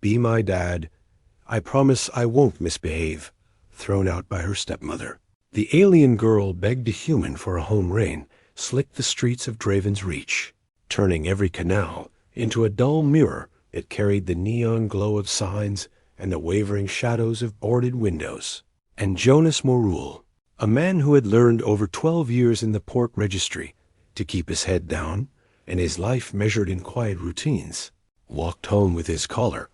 Be my dad. I promise I won't misbehave. Thrown out by her stepmother. The alien girl begged a human for a home reign, slicked the streets of Draven's Reach, turning every canal into a dull mirror that carried the neon glow of signs and the wavering shadows of boarded windows. And Jonas Morul, a man who had learned over 12 years in the port registry to keep his head down and his life measured in quiet routines, walked home with his collar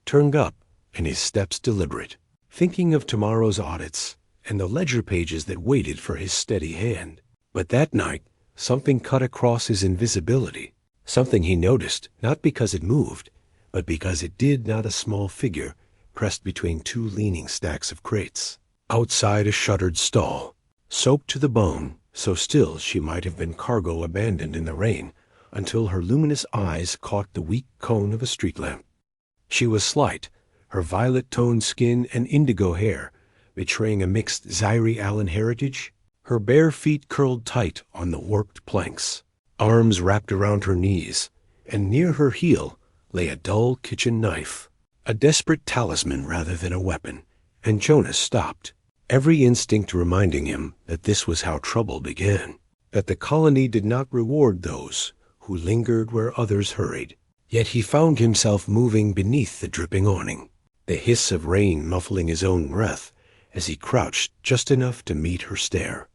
turned up and his steps deliberate, thinking of tomorrow's audits and the ledger pages that waited for his steady hand. But that night, something cut across his invisibility, something he noticed not because it moved, but because it did. Not a small figure pressed between two leaning stacks of crates, outside a shuttered stall, soaked to the bone, so still she might have been cargo abandoned in the rain, until her luminous eyes caught the weak cone of a street lamp. She was slight, her violet-toned skin and indigo hair betraying a mixed Zaire Allen heritage. Her bare feet curled tight on the warped planks, arms wrapped around her knees, and near her heel lay a dull kitchen knife, a desperate talisman rather than a weapon. And Jonas stopped, every instinct reminding him that this was how trouble began, that the colony did not reward those who lingered where others hurried. Yet he found himself moving beneath the dripping awning, the hiss of rain muffling his own breath as he crouched just enough to meet her stare.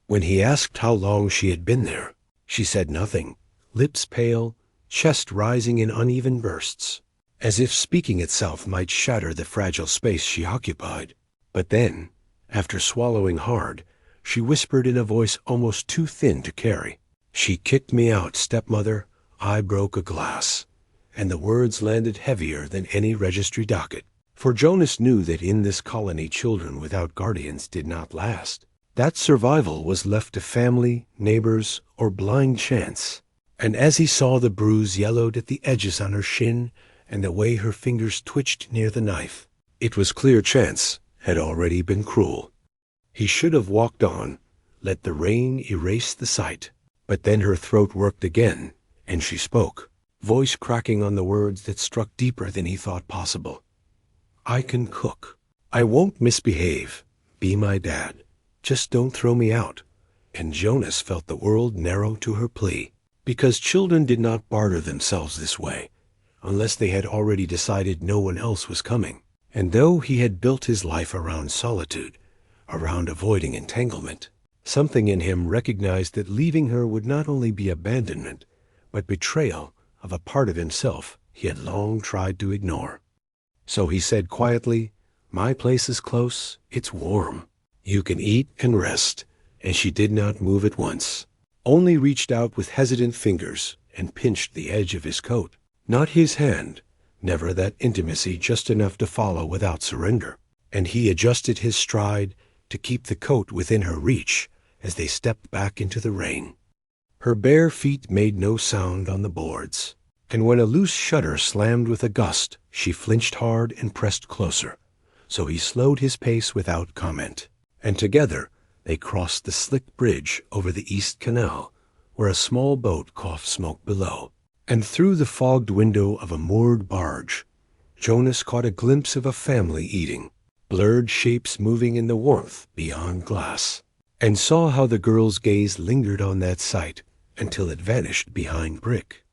When he asked how long she had been there, she said nothing, lips pale, chest rising in uneven bursts, as if speaking itself might shatter the fragile space she occupied. But then, after swallowing hard, she whispered in a voice almost too thin to carry, "She kicked me out, stepmother. I broke a glass." And the words landed heavier than any registry docket. For Jonas knew that in this colony children without guardians did not last. That survival was left to family, neighbors, or blind chance. And as he saw the bruise yellowed at the edges on her shin and the way her fingers twitched near the knife, it was clear chance had already been cruel. He should have walked on, let the rain erase the sight. But then her throat worked again, and she spoke, voice cracking on the words that struck deeper than he thought possible. "I can cook. I won't misbehave. Be my dad. Just don't throw me out." And Jonas felt the world narrow to her plea, because children did not barter themselves this way, unless they had already decided no one else was coming. And though he had built his life around solitude, around avoiding entanglement, something in him recognized that leaving her would not only be abandonment, but betrayal of a part of himself he had long tried to ignore. So he said quietly, "My place is close. It's warm. You can eat and rest." And she did not move at once, only reached out with hesitant fingers and pinched the edge of his coat. Not his hand, never that intimacy, just enough to follow without surrender. And he adjusted his stride to keep the coat within her reach as they stepped back into the rain. Her bare feet made no sound on the boards, and when a loose shutter slammed with a gust, she flinched hard and pressed closer. So he slowed his pace without comment, and together they crossed the slick bridge over the East Canal, where a small boat coughed smoke below. And through the fogged window of a moored barge, Jonas caught a glimpse of a family eating, blurred shapes moving in the warmth beyond glass, and saw how the girl's gaze lingered on that sight until it vanished behind brick.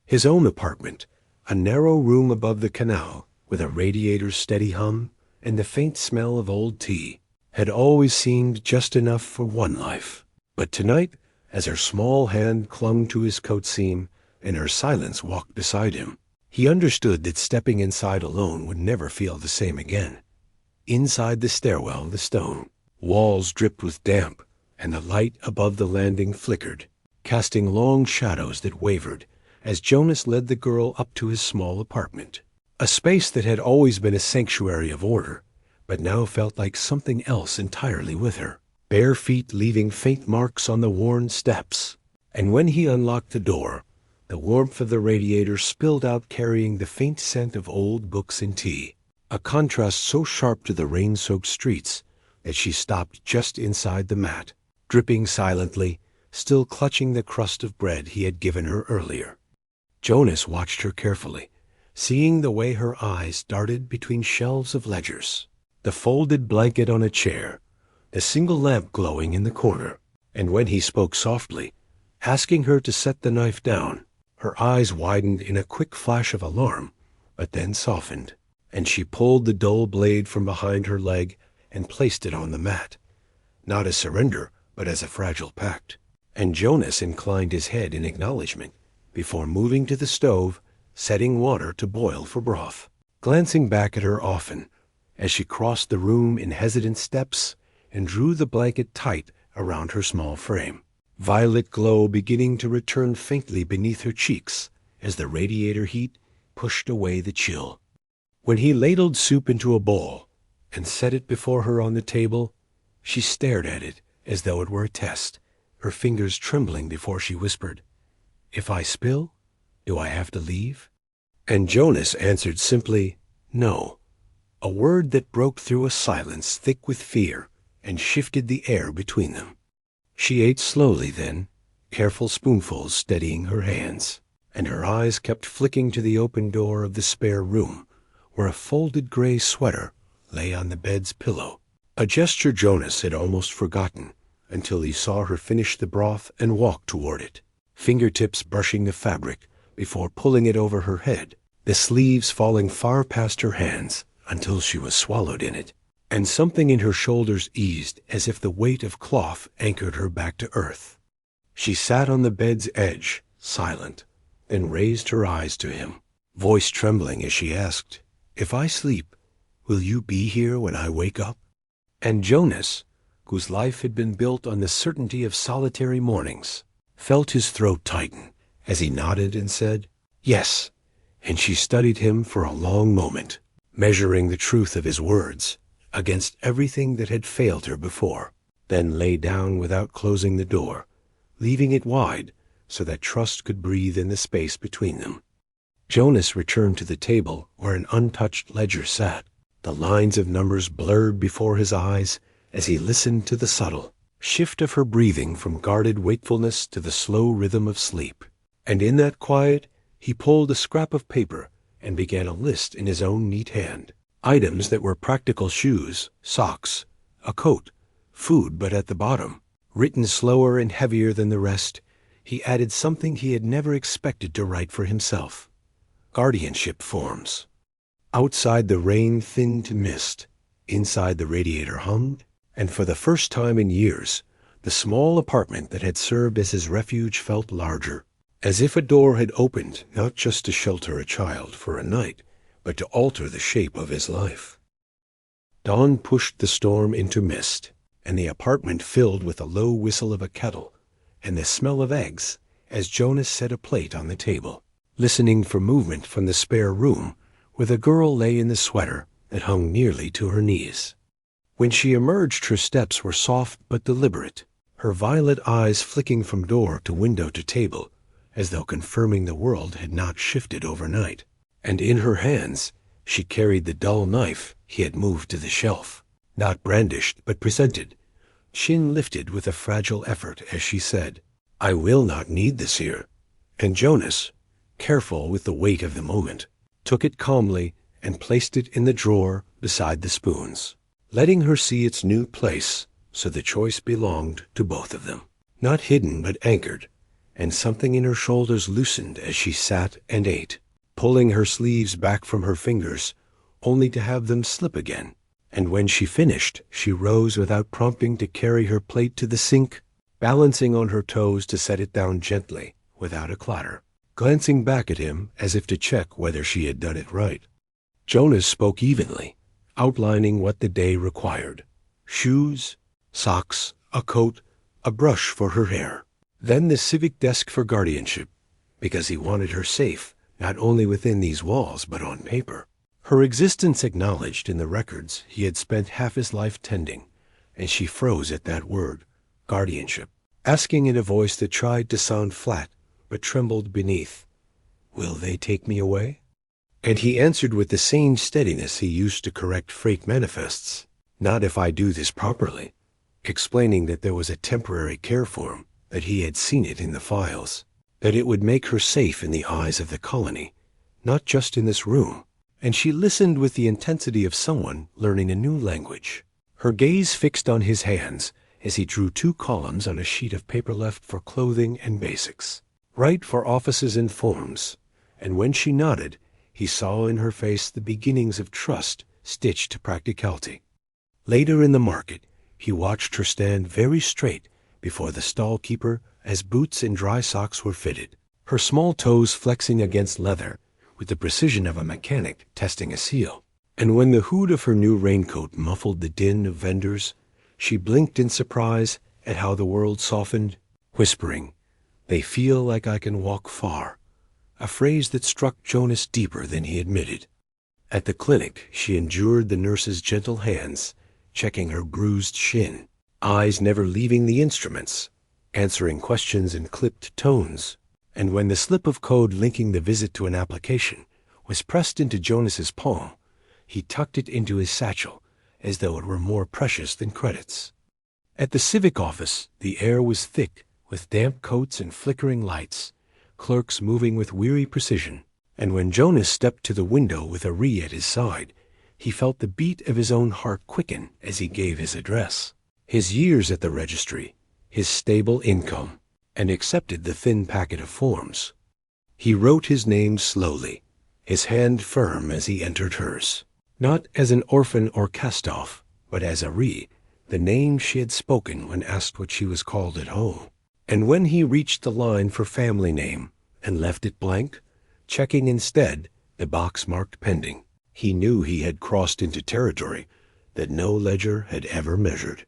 His own apartment, a narrow room above the canal, with a radiator's steady hum and the faint smell of old tea, had always seemed just enough for one life. But tonight, as her small hand clung to his coat seam and her silence walked beside him, he understood that stepping inside alone would never feel the same again. Inside the stairwell, the stone walls dripped with damp, and the light above the landing flickered, casting long shadows that wavered as Jonas led the girl up to his small apartment, a space that had always been a sanctuary of order, but now felt like something else entirely with her, bare feet leaving faint marks on the worn steps. And when he unlocked the door, the warmth of the radiator spilled out carrying the faint scent of old books and tea, a contrast so sharp to the rain-soaked streets that she stopped just inside the mat, dripping silently, still clutching the crust of bread he had given her earlier. Jonas watched her carefully, seeing the way her eyes darted between shelves of ledgers, the folded blanket on a chair, the single lamp glowing in the corner. And when he spoke softly, asking her to set the knife down, her eyes widened in a quick flash of alarm, but then softened, and she pulled the dull blade from behind her leg and placed it on the mat, not as surrender, but as a fragile pact. And Jonas inclined his head in acknowledgement before moving to the stove, setting water to boil for broth, glancing back at her often as she crossed the room in hesitant steps and drew the blanket tight around her small frame, violet glow beginning to return faintly beneath her cheeks as the radiator heat pushed away the chill. When he ladled soup into a bowl and set it before her on the table, she stared at it as though it were a test, her fingers trembling before she whispered, "If I spill, do I have to leave?" And Jonas answered simply, "No," a word that broke through a silence thick with fear and shifted the air between them. She ate slowly then, careful spoonfuls steadying her hands, and her eyes kept flicking to the open door of the spare room, where a folded gray sweater lay on the bed's pillow, a gesture Jonas had almost forgotten until he saw her finish the broth and walk toward it, fingertips brushing the fabric before pulling it over her head, the sleeves falling far past her hands until she was swallowed in it. And something in her shoulders eased as if the weight of cloth anchored her back to earth. She sat on the bed's edge, silent, then raised her eyes to him, voice trembling as she asked, "If I sleep, will you be here when I wake up?" And Jonas, whose life had been built on the certainty of solitary mornings, felt his throat tighten as he nodded and said, "Yes." And she studied him for a long moment, measuring the truth of his words against everything that had failed her before, then lay down without closing the door, leaving it wide so that trust could breathe in the space between them. Jonas returned to the table where an untouched ledger sat, the lines of numbers blurred before his eyes as he listened to the subtle shift of her breathing from guarded wakefulness to the slow rhythm of sleep. And in that quiet, he pulled a scrap of paper and began a list in his own neat hand. Items that were practical shoes, socks, a coat, food, but at the bottom, written slower and heavier than the rest, he added something he had never expected to write for himself: guardianship forms. Outside the rain thinned to mist, inside the radiator hummed, and for the first time in years, the small apartment that had served as his refuge felt larger, as if a door had opened not just to shelter a child for a night, but to alter the shape of his life. Dawn pushed the storm into mist, and the apartment filled with the low whistle of a kettle and the smell of eggs as Jonas set a plate on the table, listening for movement from the spare room where the girl lay in the sweater that hung nearly to her knees. When she emerged, her steps were soft but deliberate, her violet eyes flicking from door to window to table, as though confirming the world had not shifted overnight. And in her hands she carried the dull knife he had moved to the shelf, not brandished but presented, chin lifted with a fragile effort as she said, "I will not need this here." And Jonas, careful with the weight of the moment, took it calmly and placed it in the drawer beside the spoons, letting her see its new place so the choice belonged to both of them, not hidden but anchored, and something in her shoulders loosened as she sat and ate, pulling her sleeves back from her fingers, only to have them slip again. And when she finished, she rose without prompting to carry her plate to the sink, balancing on her toes to set it down gently, without a clatter, glancing back at him as if to check whether she had done it right. Jonas spoke evenly, outlining what the day required: shoes, socks, a coat, a brush for her hair, then the civic desk for guardianship, because he wanted her safe, not only within these walls, but on paper. Her existence acknowledged in the records he had spent half his life tending, and she froze at that word, guardianship, asking in a voice that tried to sound flat, but trembled beneath, "Will they take me away?" And he answered with the same steadiness he used to correct freight manifests, "Not if I do this properly," explaining that there was a temporary care form, that he had seen it in the files, that it would make her safe in the eyes of the colony, not just in this room, and she listened with the intensity of someone learning a new language. Her gaze fixed on his hands as he drew 2 columns on a sheet of paper left for clothing and basics, right for offices and forms, and when she nodded, he saw in her face the beginnings of trust stitched to practicality. Later in the market, he watched her stand very straight before the stall keeper as boots and dry socks were fitted, her small toes flexing against leather with the precision of a mechanic testing a seal. And when the hood of her new raincoat muffled the din of vendors, she blinked in surprise at how the world softened, whispering, "They feel like I can walk far," a phrase that struck Jonas deeper than he admitted. At the clinic, she endured the nurse's gentle hands, checking her bruised shin, eyes never leaving the instruments, answering questions in clipped tones. And when the slip of code linking the visit to an application was pressed into Jonas's palm, he tucked it into his satchel as though it were more precious than credits. At the civic office, the air was thick with damp coats and flickering lights, clerks moving with weary precision, and when Jonas stepped to the window with Ari at his side, he felt the beat of his own heart quicken as he gave his address, his years at the registry, his stable income, and accepted the thin packet of forms. He wrote his name slowly, his hand firm as he entered hers, not as an orphan or cast-off, but as Ari, the name she had spoken when asked what she was called at home. And when he reached the line for family name and left it blank, checking instead the box marked pending, he knew he had crossed into territory that no ledger had ever measured.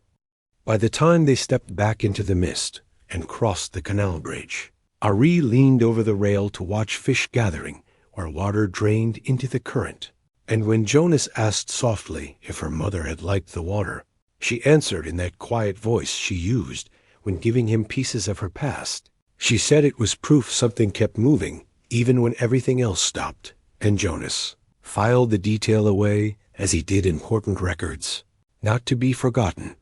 By the time they stepped back into the mist and crossed the canal bridge, Ari leaned over the rail to watch fish gathering where water drained into the current. And when Jonas asked softly if her mother had liked the water, she answered in that quiet voice she used when giving him pieces of her past. She said it was proof something kept moving even when everything else stopped, and Jonas filed the detail away as he did important records, not to be forgotten,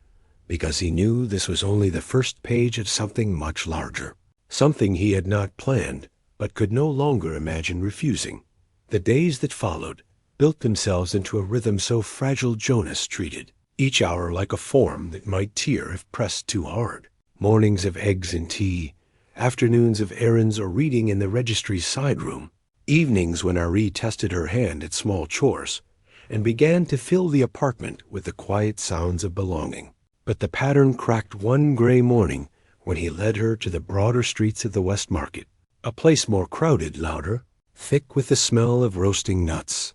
because he knew this was only the first page of something much larger, something he had not planned but could no longer imagine refusing. The days that followed built themselves into a rhythm so fragile Jonas treated each hour like a form that might tear if pressed too hard. Mornings of eggs and tea, afternoons of errands or reading in the registry's side room, evenings when Ari tested her hand at small chores and began to fill the apartment with the quiet sounds of belonging. But the pattern cracked one gray morning when he led her to the broader streets of the West Market, a place more crowded, louder, thick with the smell of roasting nuts,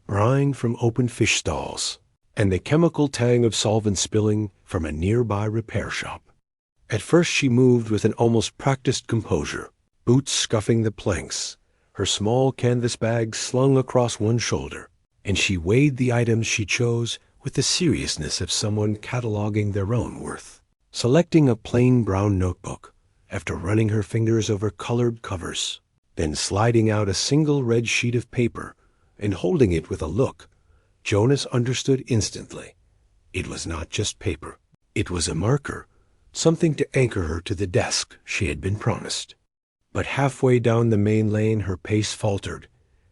brine from open fish stalls, and the chemical tang of solvent spilling from a nearby repair shop. At first she moved with an almost practiced composure, boots scuffing the planks, her small canvas bag slung across one shoulder, and she weighed the items she chose with the seriousness of someone cataloging their own worth, selecting a plain brown notebook after running her fingers over colored covers, then sliding out a single red sheet of paper and holding it with a look Jonas understood instantly. It was not just paper. It was a marker, something to anchor her to the desk she had been promised. But halfway down the main lane her pace faltered,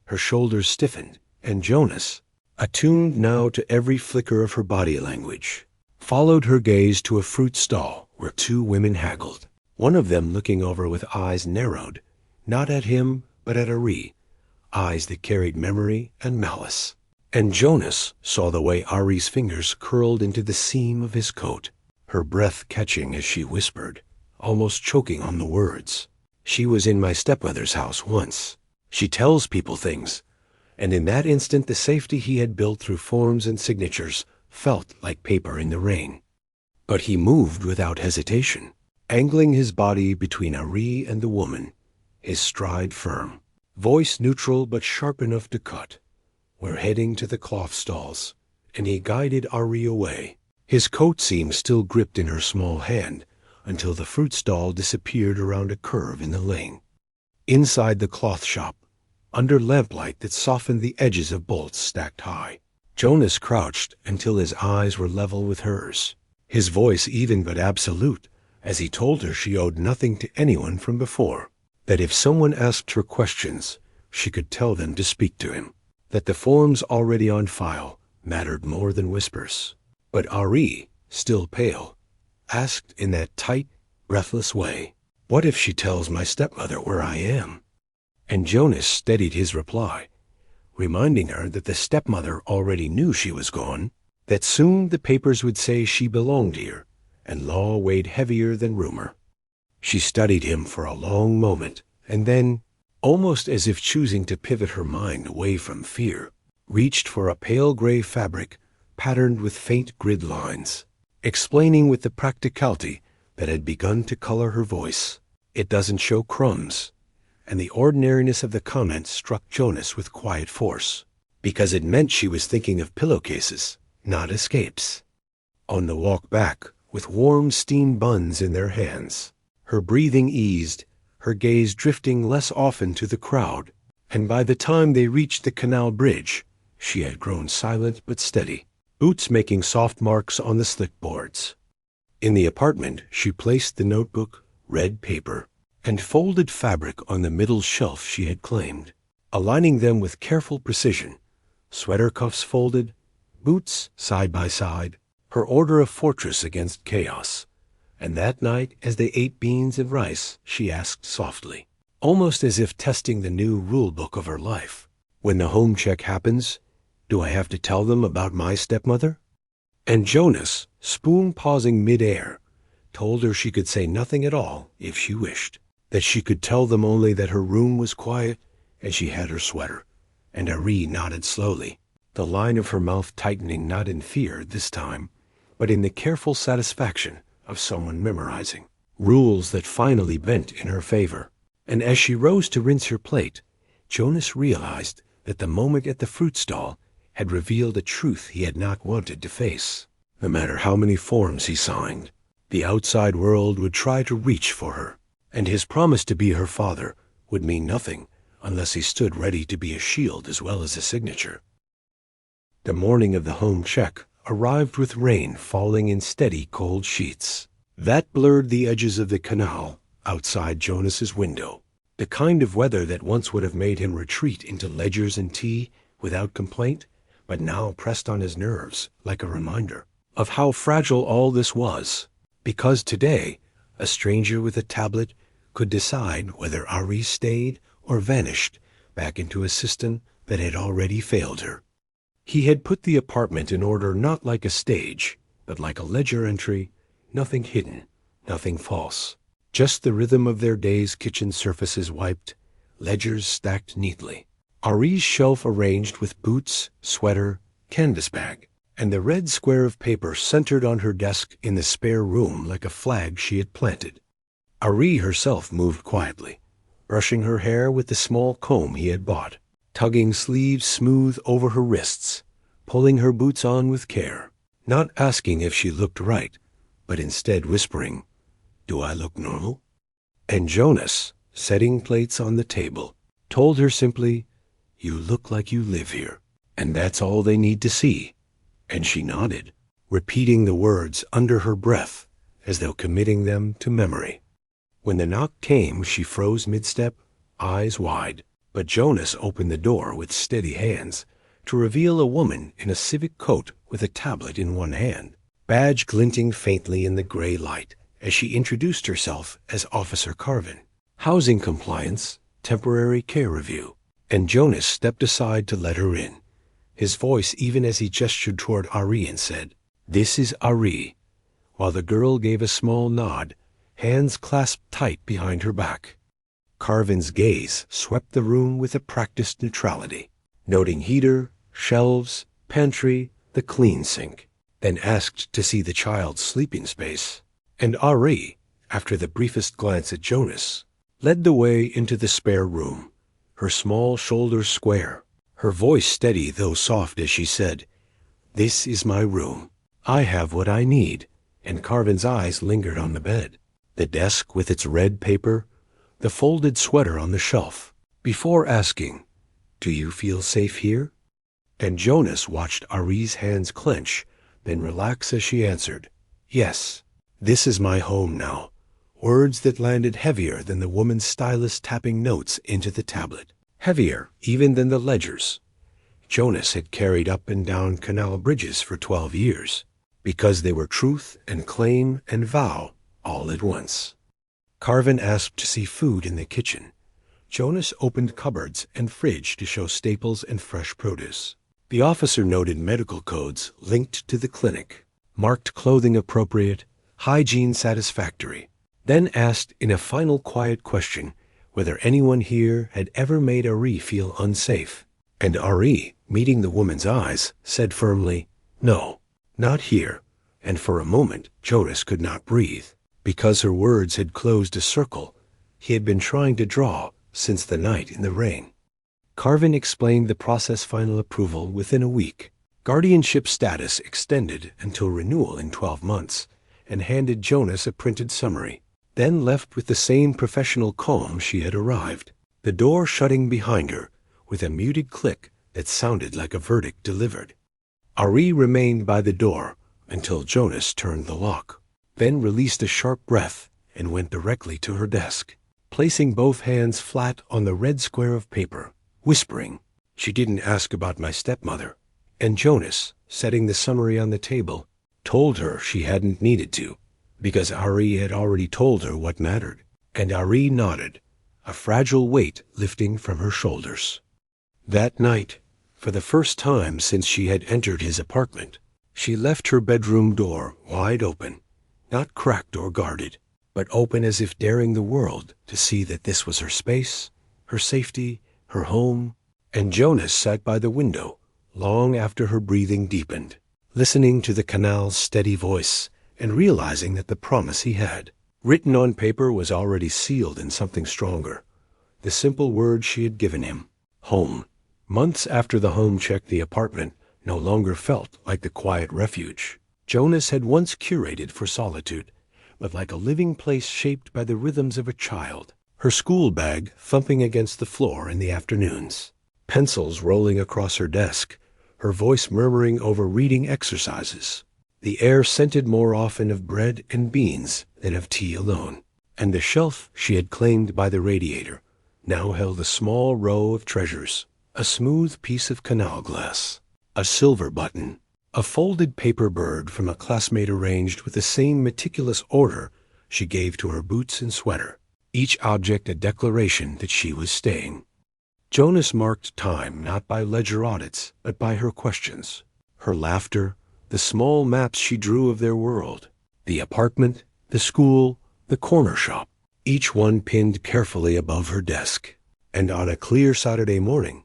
her shoulders stiffened, and Jonas, attuned now to every flicker of her body language, followed her gaze to a fruit stall where 2 women haggled, one of them looking over with eyes narrowed, not at him but at Ari, eyes that carried memory and malice. And Jonas saw the way Ari's fingers curled into the seam of his coat, her breath catching as she whispered, almost choking on the words. "She was in my stepmother's house once. She tells people things." And in that instant the safety he had built through forms and signatures felt like paper in the rain. But he moved without hesitation, angling his body between Ari and the woman, his stride firm, voice neutral but sharp enough to cut. "We're heading to the cloth stalls," and he guided Ari away, his coat seam still gripped in her small hand, until the fruit stall disappeared around a curve in the lane. Inside the cloth shop, under lamplight that softened the edges of bolts stacked high, Jonas crouched until his eyes were level with hers, his voice even but absolute, as he told her she owed nothing to anyone from before, that if someone asked her questions, she could tell them to speak to him, that the forms already on file mattered more than whispers. But Ari, still pale, asked in that tight, breathless way, "What if she tells my stepmother where I am?" And Jonas steadied his reply, reminding her that the stepmother already knew she was gone, that soon the papers would say she belonged here, and law weighed heavier than rumor. She studied him for a long moment, and then, almost as if choosing to pivot her mind away from fear, reached for a pale gray fabric patterned with faint grid lines, explaining with the practicality that had begun to color her voice, "It doesn't show crumbs." And the ordinariness of the comment struck Jonas with quiet force, because it meant she was thinking of pillowcases, not escapes. On the walk back, with warm steamed buns in their hands, her breathing eased, her gaze drifting less often to the crowd, and by the time they reached the canal bridge, she had grown silent but steady, boots making soft marks on the slick boards. In the apartment, she placed the notebook, red paper, and folded fabric on the middle shelf she had claimed, aligning them with careful precision, sweater cuffs folded, boots side by side, her order of fortress against chaos. And that night, as they ate beans and rice, she asked softly, almost as if testing the new rule book of her life, "When the home check happens, do I have to tell them about my stepmother?" And Jonas, spoon pausing mid-air, told her she could say nothing at all if she wished, that she could tell them only that her room was quiet and she had her sweater. And Ari nodded slowly, the line of her mouth tightening not in fear this time, but in the careful satisfaction of someone memorizing rules that finally bent in her favor. And as she rose to rinse her plate, Jonas realized that the moment at the fruit stall had revealed a truth he had not wanted to face. No matter how many forms he signed, the outside world would try to reach for her, and his promise to be her father would mean nothing unless he stood ready to be a shield as well as a signature. The morning of the home check arrived with rain falling in steady cold sheets. That blurred the edges of the canal outside Jonas's window, the kind of weather that once would have made him retreat into ledgers and tea without complaint, but now pressed on his nerves like a reminder of how fragile all this was, because today a stranger with a tablet could decide whether Ari stayed or vanished back into a system that had already failed her. He had put the apartment in order not like a stage, but like a ledger entry, nothing hidden, nothing false, just the rhythm of their day's kitchen surfaces wiped, ledgers stacked neatly, Ari's shelf arranged with boots, sweater, canvas bag, and the red square of paper centered on her desk in the spare room like a flag she had planted. Ari herself moved quietly, brushing her hair with the small comb he had bought, tugging sleeves smooth over her wrists, pulling her boots on with care, not asking if she looked right, but instead whispering, "Do I look normal?" And Jonas, setting plates on the table, told her simply, "You look like you live here, and that's all they need to see." And she nodded, repeating the words under her breath as though committing them to memory. When the knock came, she froze mid-step, eyes wide, but Jonas opened the door with steady hands to reveal a woman in a civic coat with a tablet in one hand, badge glinting faintly in the gray light as she introduced herself as Officer Carvin. Housing compliance, temporary care review. And Jonas stepped aside to let her in, his voice even as he gestured toward Ari and said, "This is Ari," while the girl gave a small nod, hands clasped tight behind her back. Carvin's gaze swept the room with a practiced neutrality, noting heater, shelves, pantry, the clean sink, then asked to see the child's sleeping space. And Ari, after the briefest glance at Jonas, led the way into the spare room, her small shoulders square, her voice steady though soft as she said, "This is my room. I have what I need." And Carvin's eyes lingered on the bed, the desk with its red paper, the folded sweater on the shelf, before asking, "Do you feel safe here?" And Jonas watched Ari's hands clench, then relax as she answered, "Yes, this is my home now." Words that landed heavier than the woman's stylus tapping notes into the tablet. heavier even than the ledgers. Jonas had carried up and down canal bridges for 12 years, because they were truth and claim and vow all at once. Carvin asked to see food in the kitchen. Jonas opened cupboards and fridge to show staples and fresh produce. The officer noted medical codes linked to the clinic, marked clothing appropriate, hygiene satisfactory, then asked in a final quiet question whether anyone here had ever made Ari feel unsafe. And Ari, meeting the woman's eyes, said firmly, "No, not here." And for a moment Jonas could not breathe, because her words had closed a circle he had been trying to draw since the night in the rain. Carvin explained the process: final approval within a week, guardianship status extended until renewal in 12 months, and handed Jonas a printed summary, then left with the same professional calm she had arrived, the door shutting behind her with a muted click that sounded like a verdict delivered. Ari remained by the door until Jonas turned the lock, then released a sharp breath and went directly to her desk, placing both hands flat on the red square of paper, whispering, "She didn't ask about my stepmother." And Jonas, setting the summary on the table, told her she hadn't needed to, because Ari had already told her what mattered. And Ari nodded, a fragile weight lifting from her shoulders. That night, for the first time since she had entered his apartment, she left her bedroom door wide open, not cracked or guarded, but open as if daring the world to see that this was her space, her safety, her home. And Jonas sat by the window long after her breathing deepened, listening to the canal's steady voice and realizing that the promise he had, written on paper, was already sealed in something stronger, the simple word she had given him: home. Months after the home check, the apartment no longer felt like the quiet refuge Jonas had once curated for solitude, but like a living place shaped by the rhythms of a child, her school bag thumping against the floor in the afternoons, pencils rolling across her desk, her voice murmuring over reading exercises, the air scented more often of bread and beans than of tea alone. And the shelf she had claimed by the radiator now held a small row of treasures: a smooth piece of canal glass, a silver button, a folded paper bird from a classmate arranged with the same meticulous order she gave to her boots and sweater, each object a declaration that she was staying. Jonas marked time not by ledger audits, but by her questions, her laughter, the small maps she drew of their world, the apartment, the school, the corner shop, each one pinned carefully above her desk. And on a clear Saturday morning,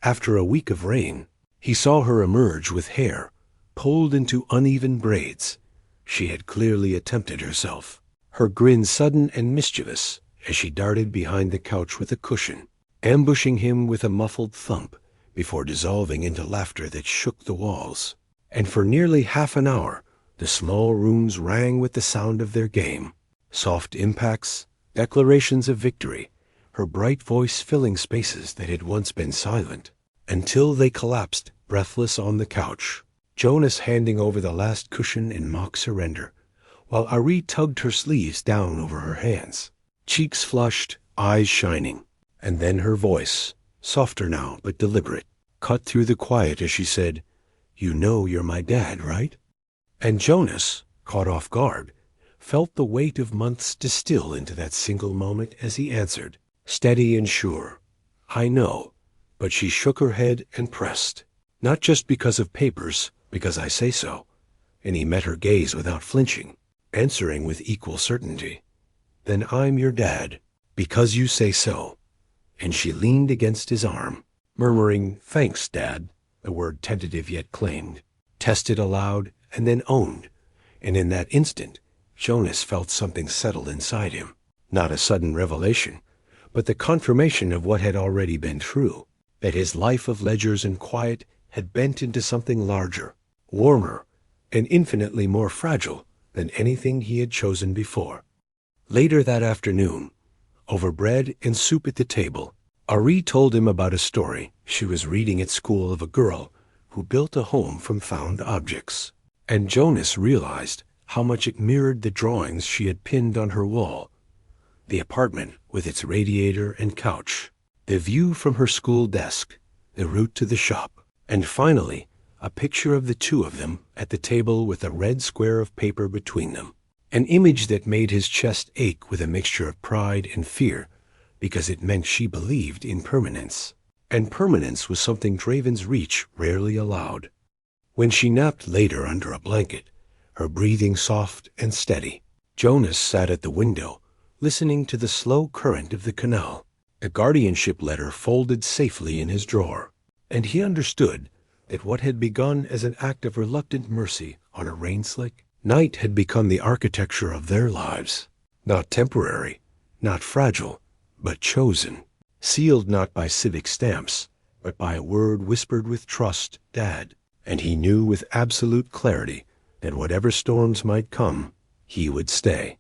after a week of rain, he saw her emerge with hair pulled into uneven braids. She had clearly attempted herself, her grin sudden and mischievous as she darted behind the couch with a cushion, ambushing him with a muffled thump before dissolving into laughter that shook the walls. And for nearly half an hour, the small rooms rang with the sound of their game, soft impacts, declarations of victory, her bright voice filling spaces that had once been silent, until they collapsed breathless on the couch, Jonas handing over the last cushion in mock surrender, while Ari tugged her sleeves down over her hands, cheeks flushed, eyes shining. And then her voice, softer now but deliberate, cut through the quiet as she said, "You know you're my dad, right?" And Jonas, caught off guard, felt the weight of months distill into that single moment as he answered, steady and sure, "I know." But she shook her head and pressed, "Not just because of papers, because I say so." And he met her gaze without flinching, answering with equal certainty, "Then I'm your dad, because you say so." And she leaned against his arm, murmuring, "Thanks, Dad," the word tentative yet claimed, tested aloud, and then owned. And in that instant, Jonas felt something settle inside him. Not a sudden revelation, but the confirmation of what had already been true, that his life of ledgers and quiet had bent into something larger, warmer, and infinitely more fragile than anything he had chosen before. Later that afternoon, over bread and soup at the table, Ari told him about a story she was reading at school of a girl who built a home from found objects. And Jonas realized how much it mirrored the drawings she had pinned on her wall. The apartment with its radiator and couch, the view from her school desk, the route to the shop, and finally, a picture of the two of them at the table with a red square of paper between them. An image that made his chest ache with a mixture of pride and fear, because it meant she believed in permanence. And permanence was something Draven's reach rarely allowed. When she napped later under a blanket, her breathing soft and steady, Jonas sat at the window, listening to the slow current of the canal, a guardianship letter folded safely in his drawer, and he understood that what had begun as an act of reluctant mercy on a rain-slick night had become the architecture of their lives, not temporary, not fragile, but chosen, sealed not by civic stamps, but by a word whispered with trust, Dad. And he knew with absolute clarity that whatever storms might come, he would stay.